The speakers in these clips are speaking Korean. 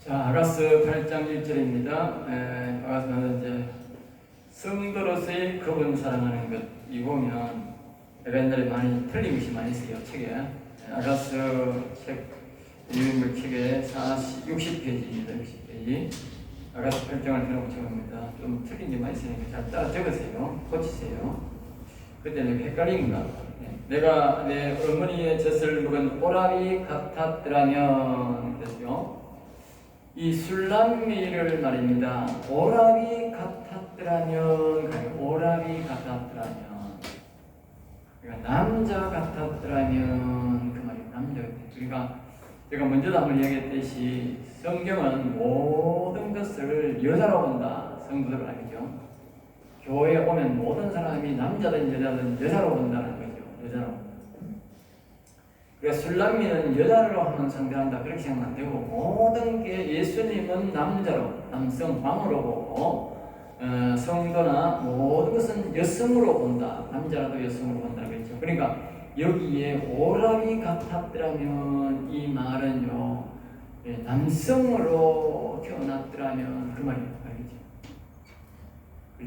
자, 아가서 8장 1절입니다. 아가서는 이제 성도로서의 그분 사랑하는 것. 이 보면 옛날에 많이 틀린 것이 많이 있어요. 책에. 아가서 책, 유인물 책에 60페이지입니다. 60페이지. 아가서 8장을 펴놓고 적습니다. 좀 틀린 게 많이 있으니까 잘 따라 적으세요. 고치세요. 그때 내가 헷갈린가? 내가 내 어머니의 젖을 먹은 오라비 같았더라면, 그랬어요. 이 술람미를 말입니다. 오라비 같았더라면, 오라비 같았더라면, 그러니까 남자 같았더라면 그 말이에요. 남자. 그러니까 제가 먼저도 한번 이야기했듯이 성경은 모든 것을 여자로 본다. 성도들 알겠죠? 교회에 오면 모든 사람이 남자든 여자든 여자로 본다는 거죠. 여자로. 그러니까 술람미는 여자로 하면 상대한다 그렇게 생각하면 안 되고, 모든 게 예수님은 남자로, 남성 방으로 보고, 성도나 모든 것은 여성으로 본다. 남자라도 여성으로 본다 그랬죠. 그러니까 여기에 오라비 같았더라면 이 말은요, 남성으로 태어났더라면 그 말이에요. 알겠죠?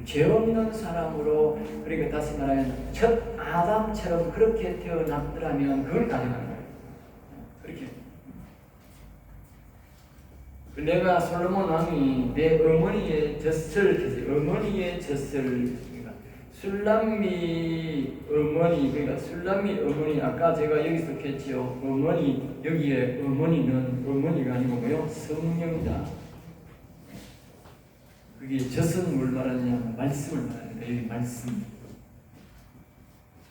죄 없는 사람으로, 그러니까 다시 말하면 첫 아담처럼 그렇게 태어났더라면 그걸 가져가는 거예요. 그렇게. 내가 솔로몬 왕이 내 어머니의 젖을, 어머니의 젖을, 그러니까 술람미 어머니, 그러니까 술람미 어머니, 아까 제가 여기서 했지요. 어머니, 여기에 어머니는 어머니가 아니고 뭐요? 성령이다. 그게 젖은 뭘 말하냐면 말씀을 말합니다. 여기 말씀.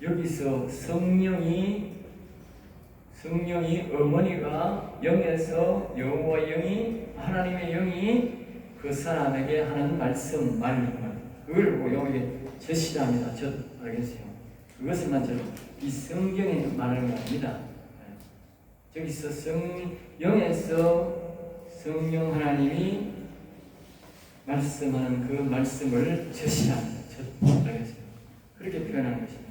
여기서 성령이 어머니가 영에서 여호와 영이, 하나님의 영이 그 사람에게 하는 말씀, 그걸 보고 여기 젖이랍니다. 젖. 알겠어요? 그것을만 저는 이 성경에 말하는 거 아닙니다. 저기서 영에서 성령 하나님이 말씀하는 그 말씀을 젖이랍니다. 젖. 알겠어요? 그렇게 표현하는 것입니다.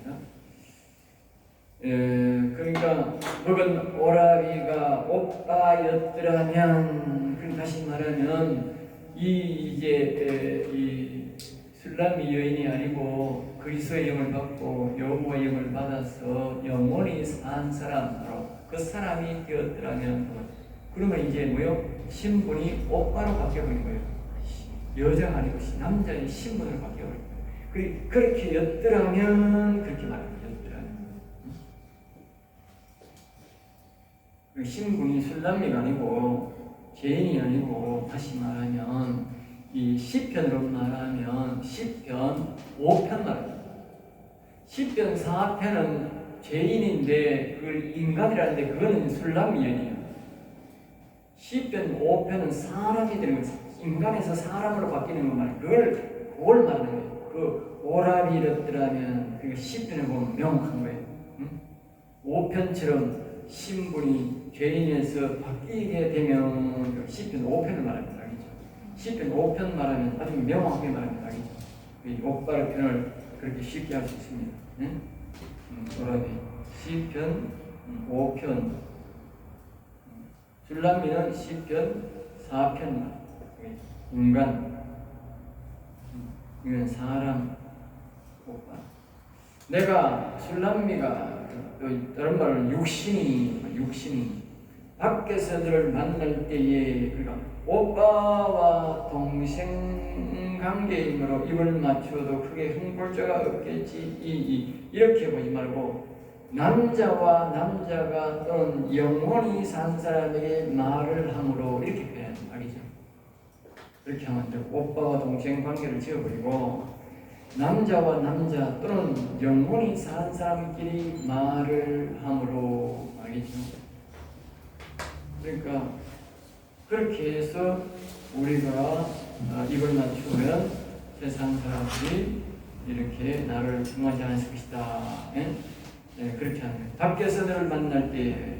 그러니까 먹은 오라비가 오빠였더라면, 그럼 다시 말하면 이 술람미 여인이 아니고 그리스도의 영을 받고 여호와의 영을 받아서 영원히 산 사람, 바로 그 사람이 되었더라면, 그러면 이제 뭐요? 신분이 오빠로 바뀌어버린 거예요. 여자가 아니고 남자의 신분으로 바뀌어버린 거예요. 그렇게 였더라면 그렇게 말합니다. 신분이 술람미가 아니고 죄인이 아니고, 다시 말하면 이 시편으로 말하면 시편 5편 말입니다. 시편 4편은 죄인인데 그걸 인간이라는데 그거는 술람미연이에요. 시편 5편은 사람이 되는 거예요. 인간에서 사람으로 바뀌는 것 말이에요. 그걸 말하는 거예요. 그 오라비였더라면 그 시편에 보면 명확한 거예요. 5편처럼 신분이 죄인에서 바뀌게 되면 시편 5편을 말합니다. 알겠죠? 시편 5편 말하면 아주 명확하게 말합니다. 알겠죠? 이 오빠의 편을 그렇게 쉽게 할 수 있습니다. 오라비 시편 5편, 술람미는 시편 4편. 인간, 이건 사람, 오빠. 내가 술람미가 다른 말은 육신이 밖에서 너를 만날 때에, 그러니까 오빠와 동생 관계이므로 입을 맞추어도 크게 흠볼자가 없겠지. 이렇게 보지 말고 남자와 남자가 또는 영원히 산 사람에게 말을 함으로 이렇게 표현합니다. 알겠죠? 그렇게 하면 돼. 오빠와 동생 관계를 지어버리고 남자와 남자 또는 영원히 사는 사람끼리 말을 함으로, 알겠죠? 그러니까 그렇게 해서 우리가 입을 맞추면 세상 사람들이 이렇게 나를 중하지 않을 것이다. 그렇게 하는 거예요. 밖에서 너를 만날 때,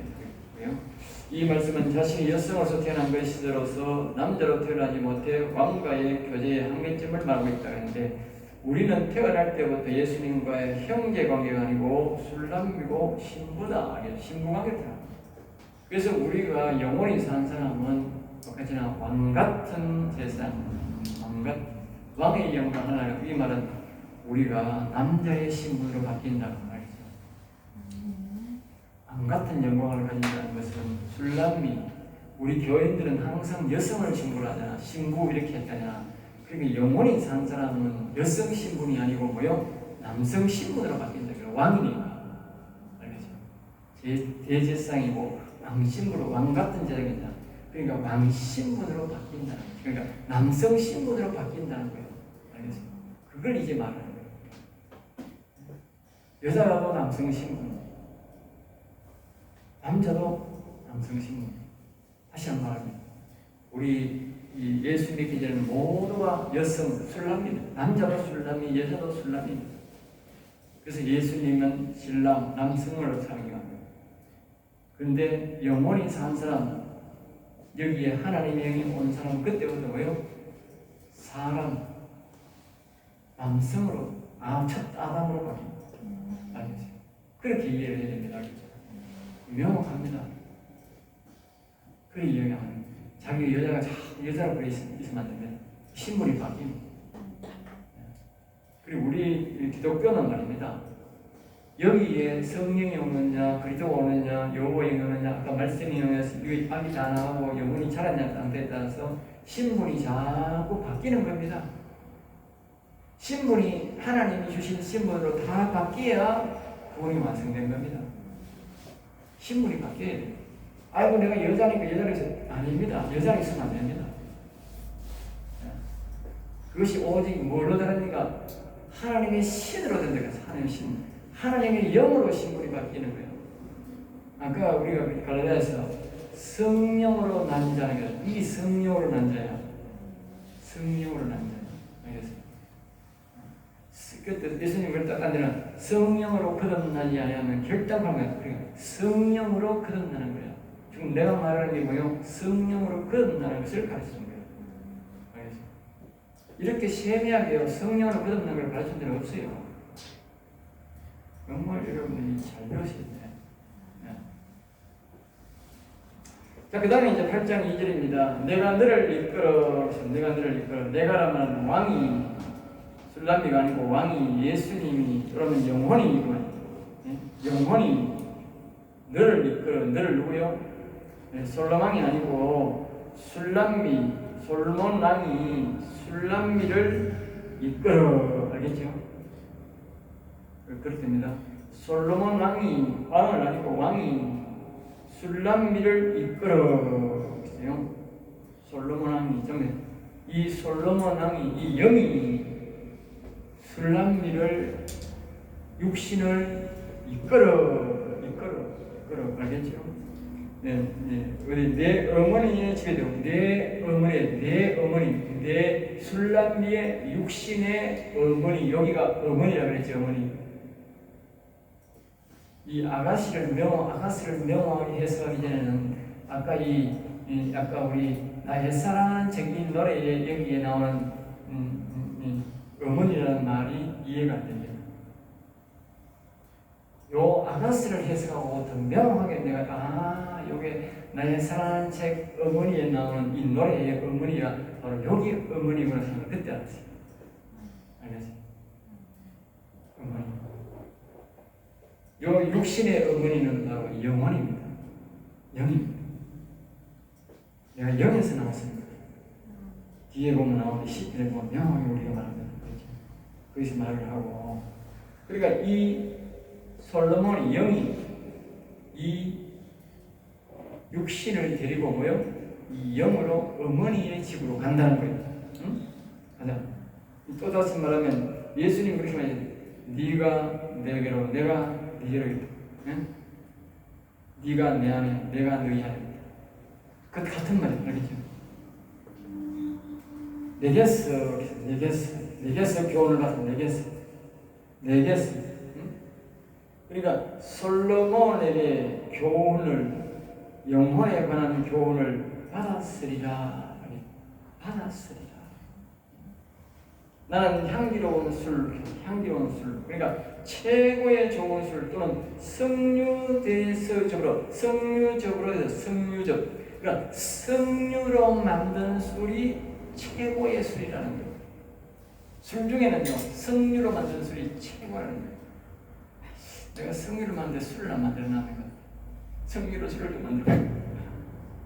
이 말씀은 자신이 여성으로서 태어난 것이로서 남자로 태어나지 못해 왕과의 교제의 한계점을 말하고 있다 했는데, 우리는 태어날 때부터 예수님과의 형제 관계가 아니고 술람미고 신부다. 신부 관계다. 그래서 우리가 영원히 산 사람은 똑같이나 왕 같은 제사장, 왕의 영광을 하나님. 이 말은 우리가 남자의 신분으로 바뀐다는 말이죠. 왕 같은 영광을 가진다는 것은 술람미, 우리 교인들은 항상 여성을 신부로 하잖아. 신부 이렇게 했잖아. 그러니까 영원히 산 사람은 여성 신분이 아니고 뭐요? 남성 신분으로 바뀐다. 왕이니까. 알겠죠? 대제사장이고 왕 신부로 왕 같은 제사장이다. 그러니까 왕 신분으로 바뀐다는 거예요. 그러니까 남성 신분으로 바뀐다는 거예요. 알겠죠? 그걸 이제 말하는 거예요. 여자라도 남성 신분, 남자도 남성 신분. 다시 한번 말합니다. 우리 이 예수 믿기 전에 모두가 여성 술람입니다. 남자도 술람이, 여자도 술람입니다. 그래서 예수님은 신랑 남성으로 창조합니다. 그런데 영원히 산 사람, 여기에 하나님의 영이 온 사람은 그때부터 뭐요? 사람, 남성으로, 첫 아담으로 바뀝니다. 알겠어요? 그렇게 이해를 해야 됩니다. 알겠죠? 명확합니다. 그렇게 이해하면 자기 여자가 여자로 그래 있으면 안 됩니다. 신분이 바뀝니다. 그리고 우리 기독교는 말입니다. 여기에 성령이 오느냐, 그리스도가 오느냐, 여호와의 오느냐, 아까 말씀이 오면서 이게 밥이 다 나오고 영혼이 자랐냐 상태에 따라서 신분이 자꾸 바뀌는 겁니다. 신분이 하나님이 주신 신분으로 다 바뀌어야 구원이 완성된 겁니다. 신분이 바뀌어야 돼요. 아이고 내가 여자니까 여자로 있어. 아닙니다. 여자로 있으면 안 됩니다. 그것이 오직 뭘로 다릅니까? 하나님의 신으로 된다. 하나님의 신. 하나님의 영으로 신분이 바뀌는 거예요. 아까 우리가 갈라디아서 성령으로 난 자는 거예요. 이 성령으로 난 자야. 성령으로 난 자야. 알겠어요? 그때 예수님 그랬다. 데는 성령으로 거듭나지 아니하면 결단한 거야. 그러니까 성령으로 거듭나는 거야. 지금 내가 말하는 게 뭐예요? 성령으로 거듭나는 것을 가르치는 거예요. 알겠어요? 이렇게 세미하게 성령으로 거듭나는 걸 가르친 데는 없어요. 정말 여러분들이 잘 배우시네. 자, 그 다음에 이제 8장 2절입니다. 내가 너를 이끌어, 내가라면 왕이 술람미가 아니고 왕이 예수님이, 그러면 영혼이구만. 영혼이 너를 이끌어, 너를 누구요? 솔로몬이 아니고 술람미, 솔로몬 왕이 술람미를 이끌어. 알겠죠? 그렇습니다. 솔로몬 왕이, 왕을 아니고 왕이 술람미를 이끌어. 그래요? 솔로몬 왕이, 이 솔로몬 왕이, 이 영이 술람미를, 육신을 이끌어. 알겠죠? 네. 우리 내 어머니의 집에 되고, 내 어머니, 내 술람미의 육신의 어머니, 여기가 어머니라고 그랬죠, 어머니. 이 아가씨를 명확하게 해석하기 전에는 아까 아까 우리 나의 사랑하는 이 노래에 여기에 나오는 어머니라는 말이 이해가 안 됩니다. 요 아가씨를 해석하고 더 명확하게 내가 요게 나의 사랑하는 책 어머니에 나오는 이 노래의 어머니가 바로 여기 어머니구나 생각 그때 알았어요. 알겠어요? 어머니. 요 육신의 어머니는 바로 영혼입니다. 영입니다. 내가 영에서 나왔습니다. 뒤에 보면 나오는데 10편에 보면 명확히 우리가 말합니다. 그렇죠? 거기서 말을 하고, 그러니까 이 솔로몬이 영이 이 육신을 데리고 뭐요? 이 영으로 어머니의 집으로 간다는 거예요. 응? 가자. 또 다시 말하면 예수님 그렇게 말해요. 네가 내게로, 내가 네게로 있다. 응? 네가 내 안에, 내가 너희 안에 있다. 그 같은 말이에요. 알겠죠? 내게서 교훈을 받아. 내게서. 그러니까 솔로몬에게 교훈을, 영혼에 관한 교훈을 받았으리라. 나는 향기로운 술, 그러니까 최고의 좋은 술 또는 성유대서적으로, 그러니까 석류로 만든 술이 최고의 술이라는 거예요. 술 중에는요, 석류로 만든 술이 최고라는 거예요. 내가 석류로 만든 술을 안 만들어놨는 거야. 석류로 술을 좀 만들어.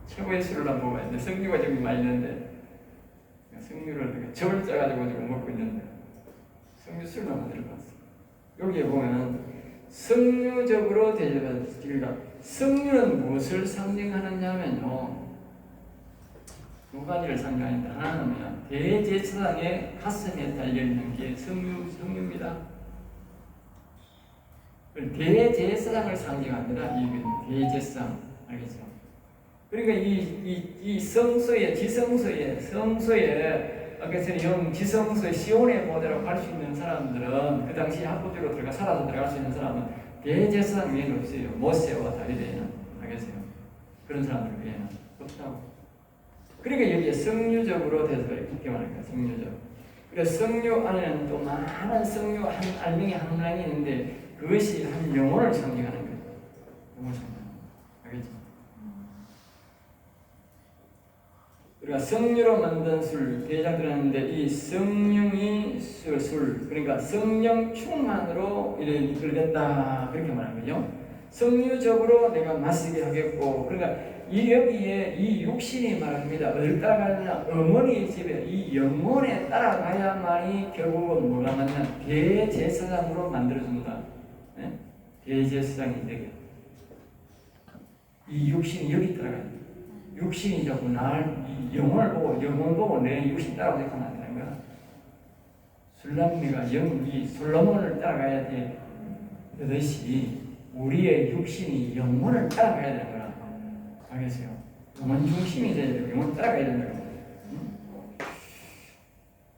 최고의 술을 안 먹어야 돼. 석류가 지금 많이 있는데, 석류를 저울 짜가지고 지금 먹고 있는데, 석류 술만 만들어봤어. 여기에 보면 석류적으로 대접받았다. 그러니까 석류는 무엇을 상징하느냐면요, 두 가지를 상징합니다. 하나는 대제사장의 가슴에 달려있는 게 석류입니다. 대제사장을 상징합니다. 이 대제사장, 알겠죠? 그러니까 이 성소에, 성소에 아까 전에 지성소에 시온의 보좌로 갈 수 있는 사람들은, 그 당시 합법적으로 살아서 들어갈 수 있는 사람은 대제사장 외에는 없어요. 모세와 다윗 외에는. 알겠어요? 그런 사람들 외에는 없다고. 그러니까 여기에 석류적으로 대해서 이렇게 말합니다. 석류적. 그러니까 석류 안에는 또 많은 석류 알맹이 함량이 있는데, 그것이 한 영혼을 상징하는 거예요. 영혼을 상징하는 거예요. 알겠죠? 우리가 석류로 만든 술, 대장 들었는데, 이 성령이 술, 그러니까 성령 충만으로 이끌겠다, 그렇게 말하는 거죠. 석류적으로 내가 마시게 하겠고, 그러니까 여기에 이 육신이 말합니다. 어딜 따라가느냐? 어머니의 집에 이 영혼에 따라가야만이 결국은 뭐가 맞냐? 대제사장으로 만들어준다. 네? 대제사장이 되게. 이 육신이 여기 따라가야 돼. 육신이 자꾸 이 영혼을 보고, 영혼 보고 내 육신 따라오게 하면 안 되는 거야. 술람미가 이 솔로몬을 따라가야 되듯이 우리의 육신이 영혼을 따라가야 되는 거야. 알겠어요? 영혼 중심이 돼야 되고, 영혼 따라가야 된다고.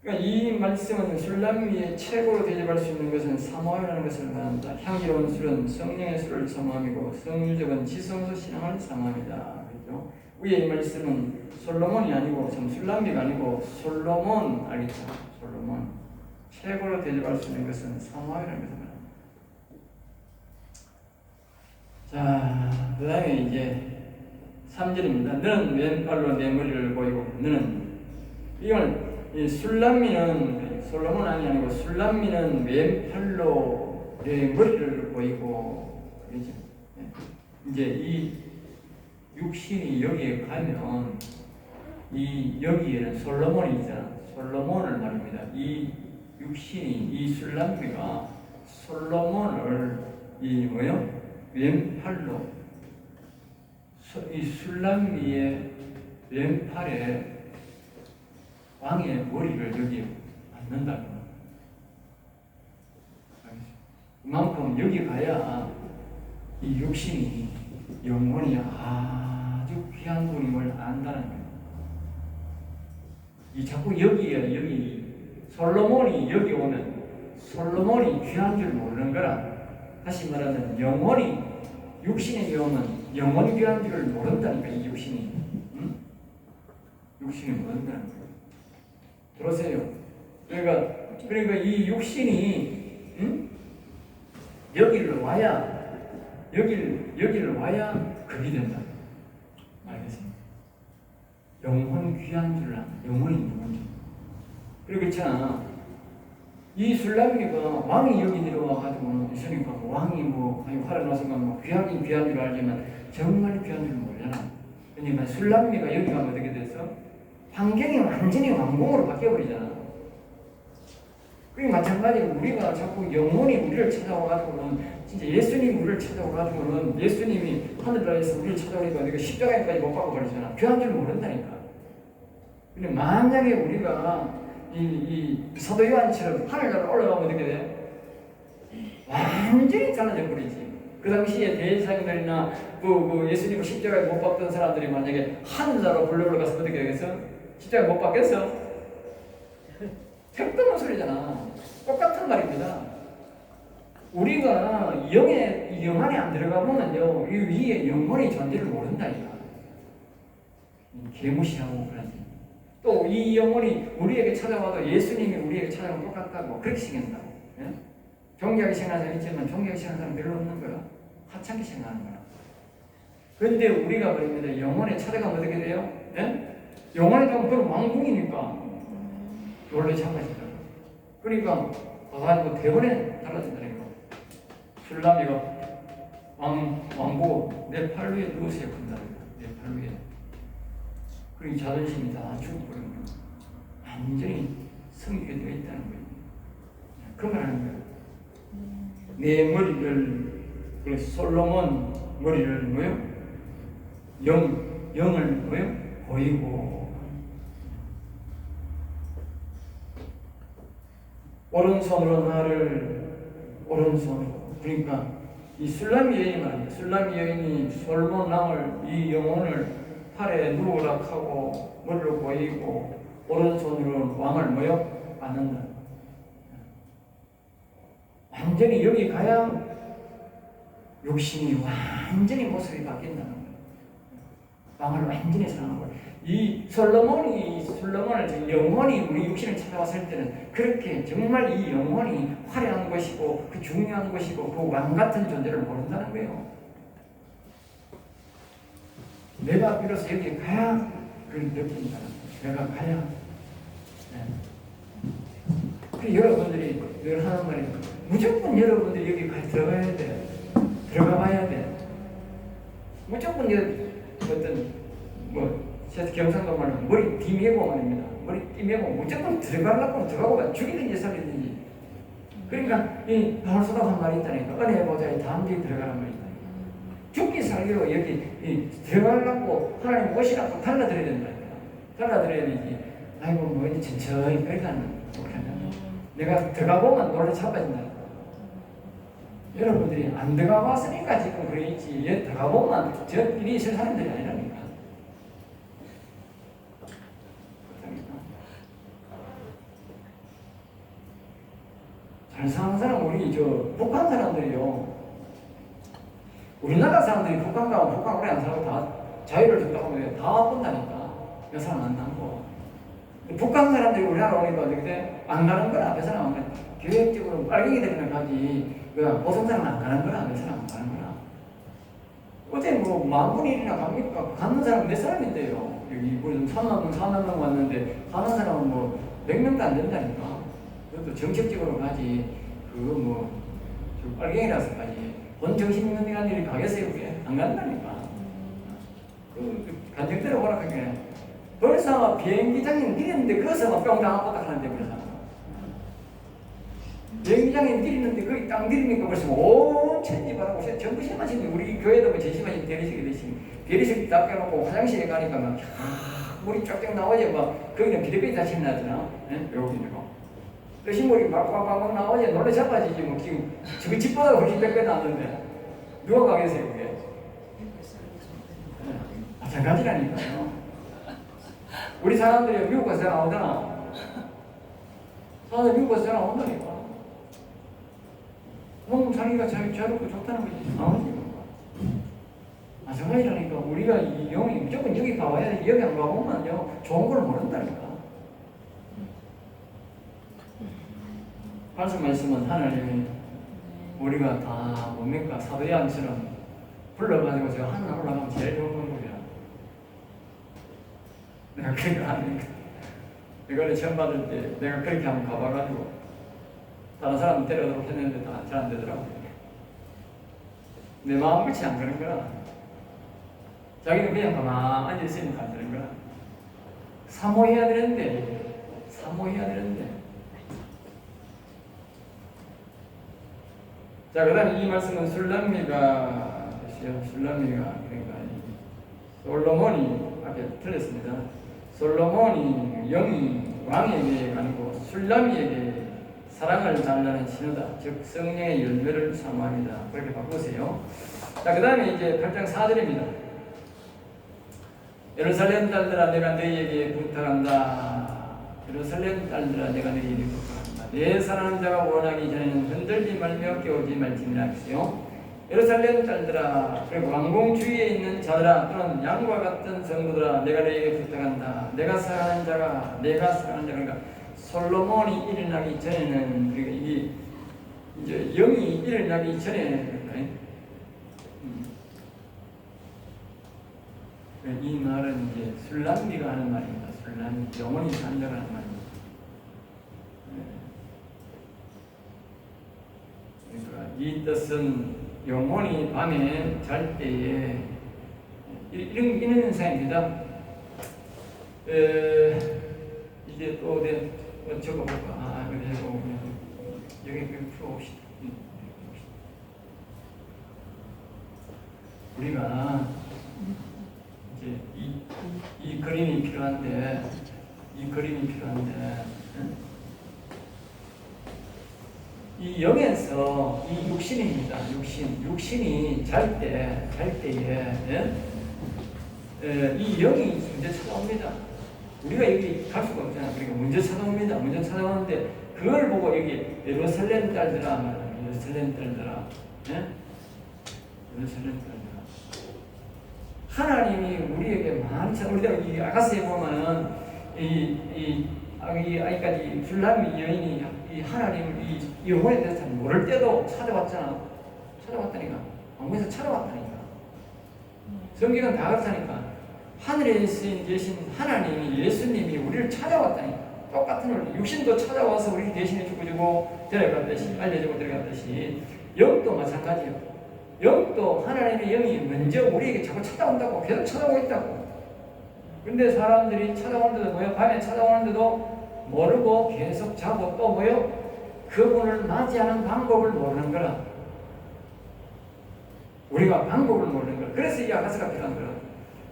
그러니까 이 말씀은 술람미의 최고로 대접할 수 있는 것은 사모함이라는 것을 말합니다. 향기로운 술은 성령의 술을 사모함이고, 성유적은 지성소 신앙을 사모함이다. 그렇죠? 위에 이 말씀은 솔로몬이 아니고, 참 술람미가 아니고 솔로몬, 알겠죠? 솔로몬. 최고로 대접할 수 있는 것은 사모함이라는 것을 말합니다. 자, 그 다음에 이제 3절입니다. 너는 왼팔로 내 머리를 보이고, 너는, 이건 이 술람미는 솔로몬이 아니고 술람미는 왼팔로 내 머리를 보이고, 그렇죠? 이제 이 육신이 여기에 가면 이 여기에는 솔로몬이 있잖아. 솔로몬을 말합니다. 이 육신이, 이 술람미가 솔로몬을 이 뭐요? 왼팔로, 이 술람미의 왼팔에 왕의 머리를 여기 앉는다고. 그만큼 여기 가야 이 육신이, 영혼이 아주 귀한 분임을 안다는 거예요. 이 자꾸 여기 솔로몬이 여기 오면 솔로몬이 귀한 줄 모르는 거라. 다시 말하면 영혼이, 육신이 오면 영혼 귀한 줄을 모른다니까. 이 육신이, 응? 육신이 모른다는 거예요. 들으세요? 그러니까 이 육신이, 응? 여기를 와야 그게 된다. 알겠습니까? 영혼 귀한 줄 아는, 영혼이 누군지. 그리고 있잖아, 이 술람미가 왕이 여기 내려와가지고 있으니까 왕이 화려나서가 귀한 줄 알지만 정말 귀한 줄 모르잖아. 그러니까 술람미가 여기 가면 어떻게 됐어? 환경이 완전히 왕궁으로 바뀌어버리잖아. 그게 마찬가지로 우리가 자꾸 영혼이 우리를 찾아와가지고는, 진짜 예수님이 우리를 찾아와가지고는, 예수님이 하늘나라에서 우리를 찾아오니까 우리가 십자가에까지 못 박고 버리잖아. 귀한 줄 모른다니까. 근데 만약에 우리가 이 사도 요한처럼 하늘나라 올라가면 어떻게 돼? 완전히 달라져 버리지. 그 당시에 대제사장들이나 그 예수님을 십자가에 못 박던 사람들이 만약에 하늘나라로 올라가서 어떻게 되겠어? 십자가에 못 박겠어? 택도는 소리잖아. 똑같은 말입니다. 우리가 영 안에 안 들어가 보면요, 이 위에 영혼의 존재를 모른다니까. 개무시하고 그러지. 또 이 영혼이 우리에게 찾아와도 예수님이 우리에게 찾아오면 똑같다고 그렇게 생각한다고. 예? 존귀하게 생각하는 사람 있지만 존귀하게 생각하는 사람 별로 없는 거야. 하찮게 생각하는 거야. 근데 우리가 그럽니다. 영혼에 찾아가면 어떻게 돼요? 예? 영혼에 가면 그건 왕궁이니까 원래 잡아지더라고요. 그러니까 가가지고 대번에 달라진다니까. 술람이가 왕고 내 팔 위에 누우세요. 내 팔 위에. 그리고 자존심이 다 죽어버린 거예요. 완전히 성기가 되어 있다는 거예요. 그 말하는 거예요. 내 머리를, 그래서 솔로몬 머리를 뭐요? 영을 뭐요? 보이고. 오른손으로 나를, 오른손으로. 그러니까 이 술람 여인이 말이에요. 술람 여인이 솔로몬 왕을, 이 영혼을 팔에 누우라 하고 머리로 보이고 오른손으로 왕을 뭐요? 안는다. 완전히 여기 가야 욕심이 완전히 모습이 바뀐다는 거예요. 왕을 완전히 사랑하는 거예요. 이 솔로몬을 영혼이 우리 육신을 찾아왔을 때는 그렇게 정말 이 영혼이 화려한 것이고 그 중요한 것이고 그 왕 같은 존재를 모른다는 거예요. 내가 비로소 여기 가야 그걸 느낀다는 거예요. 내가 가야. 네. 그 여러분들이 늘 하는 말이 무조건 여러분들이 여기 들어가야 돼. 들어가 봐야 돼. 무조건 어떤 경상도 말로 머리 띠매고 말입니다. 머리 띠매고 무조건 들어가려고 들어가고 봐. 죽이든지 살리든지. 그러니까 이 바울서가 한 말이 있다니까. 은혜 보좌에 담대히 들어가란 말이 있다니까. 죽기 살기로 여기 들어가려고 하나님 오시라고 달라드려야 된다니까. 달라드려야 되지. 아이고 뭐 이제 천천히 그러니까는 내가 들어가보면 놀래 잡아진다. 여러분들이 안 들어가봤으니까 지금 그러겠지. 얘 들어가보면 저 일이 있을 사람들이 아니라니까. 잘 사는 사람 우리 북한 사람들이요. 우리나라 사람들이 북한 가면 북한 오래 안 살고 다 자유를 줬다고 하면 다 본다니까. 몇 사람 안 남고. 북한 사람들이 우리나라 오니까 어떻게 안 가는 거라. 몇 사람 안 가는 거라. 계획적으로 빨갱이들이나 가지. 보성사람은 안 가는 거라. 몇 사람 안 가는 거라. 어제 뭐 10,000일이나 갑니까? 가는 사람 몇 사람인데요. 여기 뭐 3만 명 왔는데 가는 사람은 뭐 100명도 안 된다니까. 그것도 정책적으로 가지. 그거 뭐 빨갱이라서 가지. 본 정신 있는 인간들이 가겠어요? 그게? 안 간다니까. 그 간증대로 뭐라하게 벌써 비행기장님 뛰는데 거기서 막 뿅 당하고 딱 하는데 그래서 비행기장님 뛰는데 거기 땅 뛰니까 벌써 온 천지바라고 전부 심하시는 우리 교회도 뭐 제심하신 대리석이 대리석 딱 깨놓고 화장실에 가니까 막 물이 쫙쫙 나오지 막 거기는 비대비 다시 나잖아. 여기는 그 신물이 막 나오지 놀래 잡아지지 뭐 지금 저 집보다 훨씬 빽빽 나는데 누가 가겠어요 그게? 마찬가지라니까요. 우리 사람들이 미국 가서 나오잖아. 사람들이 미국 가서 나온다니까. 너무 자기가 자유롭고 좋다는 거지. 나오지. 마찬가지라니까. 우리가 이 영이 무조건 여기 가봐야 돼. 여기 안 가보면요. 좋은 걸 모른다니까. 말씀은 하나님이 우리가 다 뭡니까? 사도양처럼 불러가지고 저 하늘 올라가면 제일 좋은 방법이야. 내가 그렇게 하니까 이거를 처음 받을 때 내가 그렇게 한번 가봐가지고 다른 사람 데려오도록 했는데 다 잘 안 되더라고요. 내 마음 끝이 안 그런 거라. 자기는 그냥 가만히 앉아있으니까 안 되는 거라. 사모해야 되는데 자, 그 다음에 이 말씀은 술람미가 그러니까 솔로몬이 앞에 틀렸습니다. 솔로몬이 왕에게 아니고 술람미에게 사랑을 달라는 신호다. 즉 성령의 열매를 사모합니다. 그렇게 바꾸세요. 자, 그 다음에 이제 8장 4절입니다. 예루살렘 딸들아 내가 너희에게 부탁한다. 예루살렘 딸들아 내가 너희에게 부탁한다. 내 사랑하는 자가 원하기 전에는 흔들지 말며 깨우지 말지니라 하시오. 예루살렘 딸들아 그리고 왕궁 주위에 있는 자들아 또는 양과 같은 성도들아 내가 너희에게 부탁한다. 내가 사랑하는 자가 그러니까 솔로몬이 일어나기 전에는 그러니까 이게 이제 영이 일어나기 전에 그러니까 이 말은 이제 술람비가 하는 말입니다. 술람비, 영원히 산다고 하는 말입니다. 그러니까 이 뜻은 영원히 밤에 잘 때에 이런 현상입니다. 이제 또 어디 적어볼까? 여기 해보면 여기 풀어봅시다. 우리가 이제 이 그림이 필요한데, 이 영에서 이 육신입니다. 육신이 잘 때에 이 영이 문제 찾아옵니다. 우리가 여기 갈 수가 없잖아. 그러니까 문제 찾아옵니다. 문제 찾아오는데 그걸 보고 여기 예루살렘 딸들아 말하는 예루살렘 딸들아, 예루살렘 딸들아. 하나님이 우리에게 많이 우리가 이 아가스에 보면은 이 아이까지 불남의 여인이 이 하나님을 이 영혼에 대해서 모를 때도 찾아왔다니까. 왕국에서 찾아왔다니까. 성경은 다 그렇다니까. 하늘에 계신 하나님이 예수님이 우리를 찾아왔다니까. 똑같은 원리. 육신도 찾아와서 우리를 대신해 주고 데려갔듯이, 알려주고 데려갔듯이 영도 마찬가지예요. 영도 하나님의 영이 먼저 우리에게 자꾸 찾아온다고, 계속 찾아오고 있다고. 근데 사람들이 찾아오는데도 뭐요? 밤에 거쳐오는데도 모르고 계속 자고 또 뭐요? 그분을 맞이하는 방법을 모르는 거라. 우리가 방법을 모르는 거라. 그래서 이 아가스가 필요한 거라.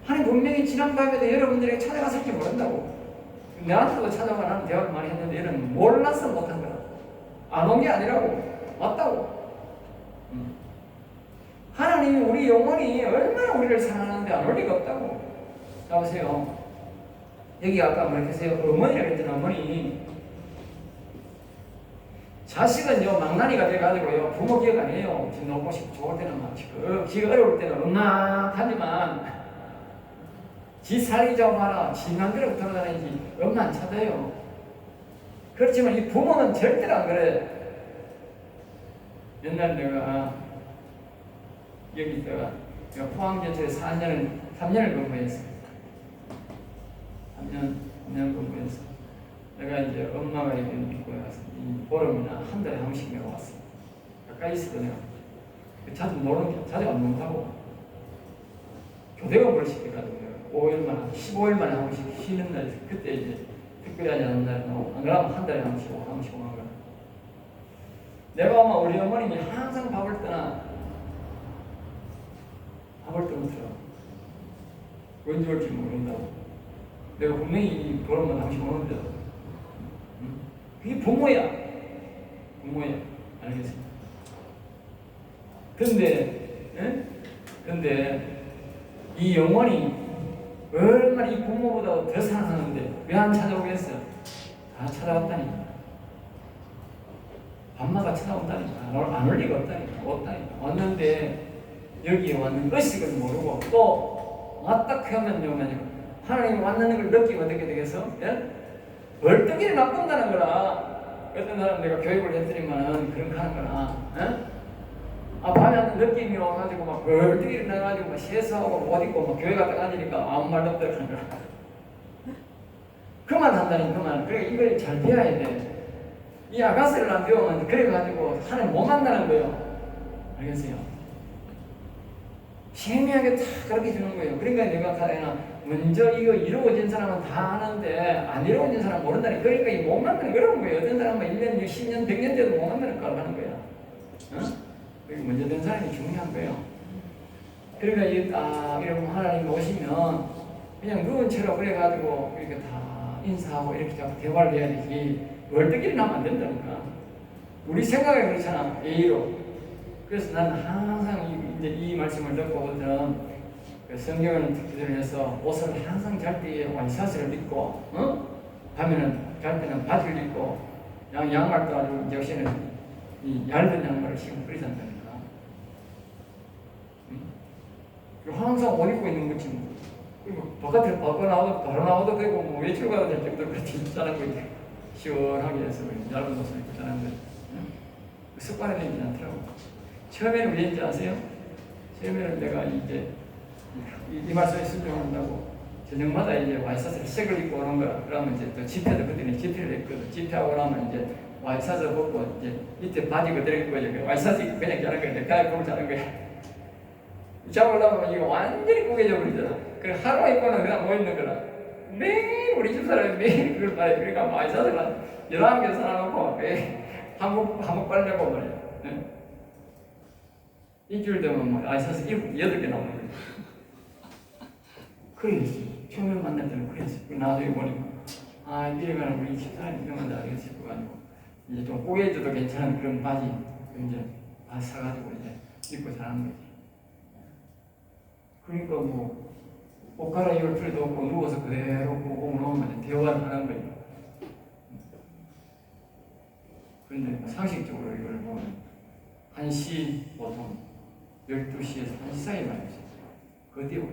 하나님 분명히 지난 밤에도 여러분들에게 찾아갔을지 모른다고. 나한테도 찾아가 나는 대화를 많이 했는데 얘는 몰라서 못한 거라. 안 온 게 아니라고. 왔다고. 하나님이 우리 영혼이 얼마나 우리를 사랑하는데 안 올 리가 없다고. 자 보세요. 여기 아까 말했어요. 어머니라고 했던 어머니. 자식은요 망나니가 돼가지고요 부모 기억 안 해요. 지금 너무 좋을 때는 막 기가 어려울 때는 음악하지만 지 살기 좀 하라. 지 맘대로 돌아다니지 엄마 안 찾아요. 그렇지만 이 부모는 절대로 안 그래. 옛날 내가 여기 있다가 포항전철에 3년을 근무했어. 3년 근무해서 내가 이제 엄마가 이렇게 믿고 가서 이 보름이나 한 달에 한 번씩 내가 왔어. 가까이 있어도 내가 자주 안 논다고 교대공부를 시켜가지고 15일 만에 한 번씩 쉬는 날 그때 이제 특별히 하지 않는 날은 안 그러면 한 달에 한 번씩 오는 거야. 내가 아마 우리 어머님이 항상 밥을 떠나 언제 올지 모른다고. 내가 분명히 이 보름만 한 번씩 오는데 그게 부모야. 알겠습니다. 근데 이 영혼이 얼마나 이 부모보다 더 사랑하는데 왜 안 찾아오겠어? 다 찾아왔다니까. 밤마다 찾아온다니까. 안 올 리가 없다니까. 왔는데 여기에 왔는 의식을 모르고 또 왔다 하면 하나님이 왔다는 걸 느끼면 어떻게 되겠어? 예? 벌떡이를 납본다는 거라. 어떤 사람 내가 교육을 했더니만은 그런 거 하는 거라. 예? 밤에 하는 느낌이 와가지고 막 벌떡이를 나가지고 막 세수하고 못 입고 막 교회 갔다 앉으니까 아무 말도 없다 하는 거라. 그만한다니 그만. 그래 이걸 잘 배워야 돼. 이 아가스를 안 배우면 그래가지고 하나님 못 만나는 거예요. 알겠어요? 희미하게 다 그렇게 주는 거예요. 그러니까 내가 가다가 먼저 이거 이루어진 사람은 다 아는데 안 이루어진 사람은 모른다니. 그러니까 이 못 만나는 그런 거예요. 어떤 사람은 1년, 10년, 100년 돼도 못 만나는 걸 하는 거야. 여기 먼저 된 사람이 중요한 거예요. 그러니까 이게 딱 이러면 하나님 오시면 그냥 누운 채로 그래가지고 이렇게 다 인사하고 이렇게 자꾸 대화를 해야 되지. 월드기를 하면 안 된다니까. 우리 생각이 그렇잖아. A로. 그래서 나는 항상 이 말씀을 듣고부터는 성경을 듣기를 해서 옷을 항상 잘 때에 완샷을 입고, 밤에는 잘 때는 바지를 입고, 양말도 아주 역시는 이 얇은 양말을 신고 그러잖다니까. 항상 옷 입고 있는 거지 뭐. 그리고 바깥에 벗고 나와도 바로 나와도 되고 뭐 외출 가도 될 정도로 그렇게 입자는 거 이제 시원하게 해서 얇은 옷을 입고 자는 거. 습관이 되지 않더라고. 처음에는 왜 했는지 아세요? 처음에는 내가 이제 이 말씀에 순종한다고 저녁마다 이제 와이셔츠를 색을 입고 오는 거야. 그러면 이제 또 집회도 그때는 집회를 했거든. 집회하고 나면 이제 와이셔츠 벗고 이제 밑에 바지 그대로 입고 이제 와이셔츠 입고 그냥 자는 거야. 가야 그걸 자는 거야. 잡으려면 이거 완전히 구겨져 버리잖아. 그래 하루 입고는 그냥 뭐 있는 거라. 매일 우리 집 사람이 매일 그걸 봐요. 그러니까 와이셔츠를 11개 사놓고 매일 한복 빨려고 말이야. 네? 일주일 되면 뭐 와이셔츠 8개 나오는 거야. 그랬어. 처음에 만날 때는 그랬어. 나중에 보니까 아 이래가는 우리 집사람이 이러면 나중에 싶고 가지고 이제 좀 꼬개져도 괜찮은 그런 바지 이제 사가지고 이제 입고 사는 거지. 그러니까 뭐 옷 갈아입을 필요도 없고 누워서 그대로 보고 놓으면 대화를 하는 거예요. 그런데 상식적으로 이걸 보면 1시 보통 12시에서 1시 사이에 말이죠. 그 뒤로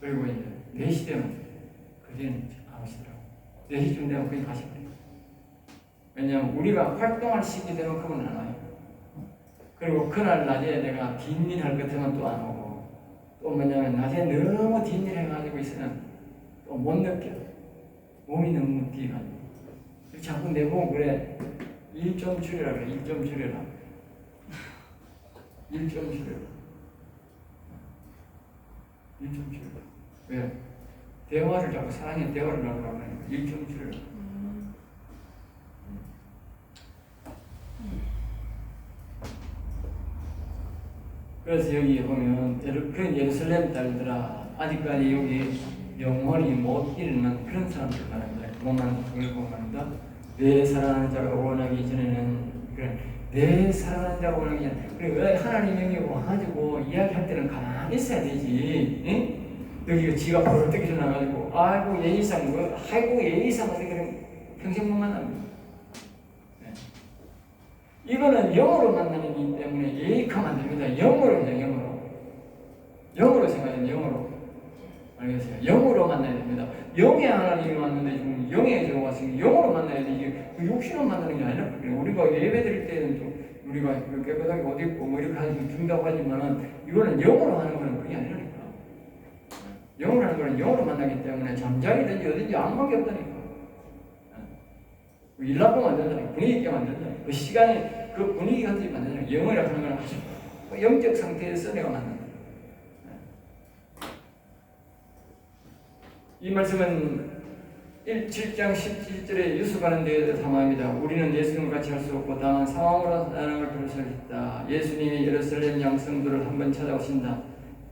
그리고 이제 4시 되면 그 뒤는 안 오시더라고요. 4시쯤 되면 거의 가시거든요. 왜냐하면 우리가 활동할 시기 되면 그건 안 와요. 그리고 그날 낮에 내가 뒷일 할 것 같으면 또 안 오고 또 뭐냐면 낮에 너무 뒷일 해가지고 있으면 또 못 느껴. 몸이 너무 느끼가지고 자꾸 내 몸 그래 일 좀 줄여라 그래. 일 좀 줄여라. 일 좀 줄여라. 일 좀 줄여라. 왜? 대화를 자꾸 사랑의 대화를 하려고 하니까 일 좀 줄여라. 그래서 여기 보면 그런 예루살렘 딸들아 아직까지 여기 영원히 못 이르는 그런 사람들 말합니다. 그것만 읽고 말합니다. 내 사랑하는 자가 원하기 전에는 그래 내 사랑하는 자가 원하기 전에 그리고 왜 하나님 영이 와가지고 이야기할 때는 가만히 있어야 되지. 응? 여기 지가 벌떡 일어나가지고 아이고 예의상 뭐 아이고 예의상 어떻게 평생 못 만납니다. 이거는 영으로 만나는 이기 때문에 예의하면 안 됩니다. 영으로 생각해요. 영으로 알겠어요? 영으로 만나야 됩니다. 영의 하나님이 왔는데 지금 영의 제가 왔으니 영으로 만나야 돼. 이게 육신으로 만나는 게 아니라 우리가 예배 드릴 때는 좀 우리가 깨끗하게 옷 입고 뭐 이렇게 하지 준다고 하지만은 이거는 영으로 하는 거는 그게 아니라니까. 영으로 하는 거는 영으로 만나기 때문에 잠자리든지 어딘지 아무 관계 없다니까. 일 나쁘면 안 된다니까. 분위기 있게 만든다니까. 그 시간에 그 분위기 같은 게 만든다니까. 영이라고 하는 건 아주 영적 상태에서 내가 만난다. 이 말씀은 7장 17절에 유숙하는 데에 담아입니다. 우리는 예수님을 같이 할 수 없고 다만 상황으로 사랑을 볼 수 있다. 예수님이 예루살렘 양성도를 한번 찾아오신다.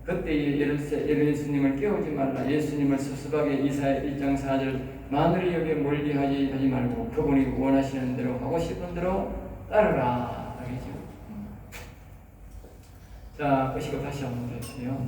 그때 예수님을 깨우지 말라. 예수님을 섭섭하게 이사야 1장 4절 마누리 여기에 멀리하지 말고 그분이 원하시는 대로 하고 싶은 대로 따르라. 알겠죠? 자, 보시고 다시 한번 해주세요.